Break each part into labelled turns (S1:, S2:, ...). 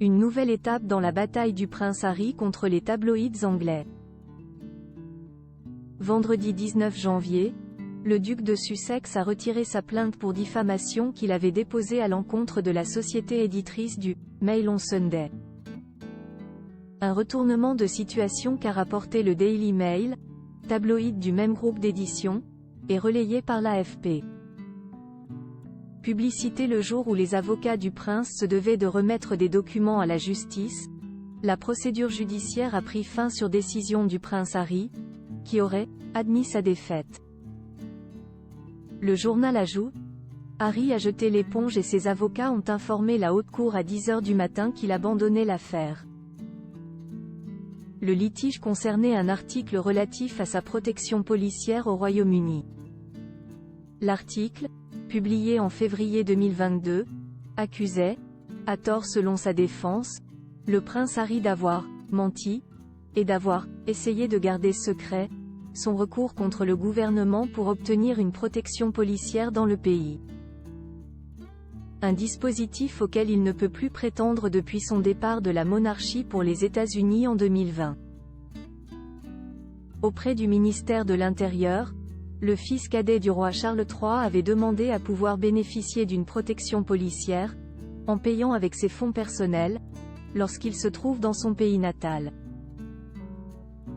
S1: Une nouvelle étape dans la bataille du prince Harry contre les tabloïds anglais. Vendredi 19 janvier, le duc de Sussex a retiré sa plainte pour diffamation qu'il avait déposée à l'encontre de la société éditrice du Mail on Sunday. Un retournement de situation qu'a rapporté le Daily Mail, tabloïd du même groupe d'édition, et relayé par l'AFP. Publicité le jour où les avocats du prince se devaient de remettre des documents à la justice, la procédure judiciaire a pris fin sur décision du prince Harry, qui aurait admis sa défaite. Le journal ajoute: Harry a jeté l'éponge et ses avocats ont informé la haute cour à 10 h du matin qu'il abandonnait l'affaire. Le litige concernait un article relatif à sa protection policière au Royaume-Uni. L'article, publié en février 2022, accusait, à tort selon sa défense, le prince Harry d'avoir menti, et d'avoir essayé de garder secret son recours contre le gouvernement pour obtenir une protection policière dans le pays. Un dispositif auquel il ne peut plus prétendre depuis son départ de la monarchie pour les États-Unis en 2020. Auprès du ministère de l'Intérieur, le fils cadet du roi Charles III avait demandé à pouvoir bénéficier d'une protection policière, en payant avec ses fonds personnels, lorsqu'il se trouve dans son pays natal.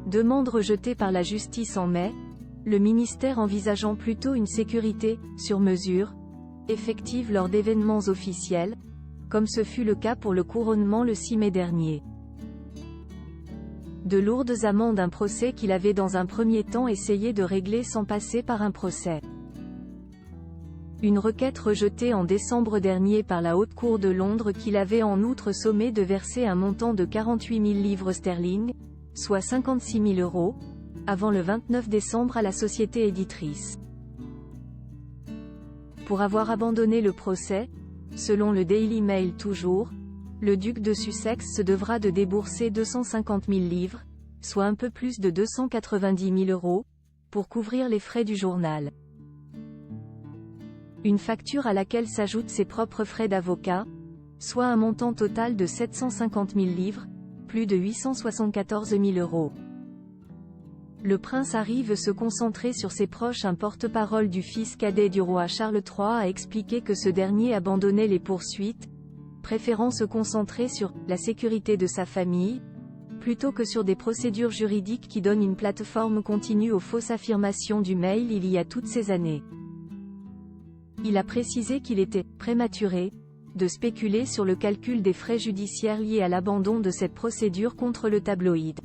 S1: Demande rejetée par la justice en mai, le ministère envisageant plutôt une sécurité, sur mesure, effective lors d'événements officiels, comme ce fut le cas pour le couronnement le 6 mai dernier. De lourdes amendes, un procès qu'il avait dans un premier temps essayé de régler sans passer par un procès. Une requête rejetée en décembre dernier par la Haute Cour de Londres qu'il avait en outre sommé de verser un montant de 48 000 livres sterling, soit 56 000 €, avant le 29 décembre à la société éditrice. Pour avoir abandonné le procès, selon le Daily Mail toujours, le duc de Sussex se devra de débourser 250 000 livres, soit un peu plus de 290 000 €, pour couvrir les frais du journal. Une facture à laquelle s'ajoutent ses propres frais d'avocat, soit un montant total de 750 000 livres, plus de 874 000 €. Le prince Harry veut se concentrer sur ses proches. Un porte-parole du fils cadet du roi Charles III a expliqué que ce dernier abandonnait les poursuites, préférant se concentrer sur la sécurité de sa famille, plutôt que sur des procédures juridiques qui donnent une plateforme continue aux fausses affirmations du Mail il y a toutes ces années. Il a précisé qu'il était prématuré de spéculer sur le calcul des frais judiciaires liés à l'abandon de cette procédure contre le tabloïd.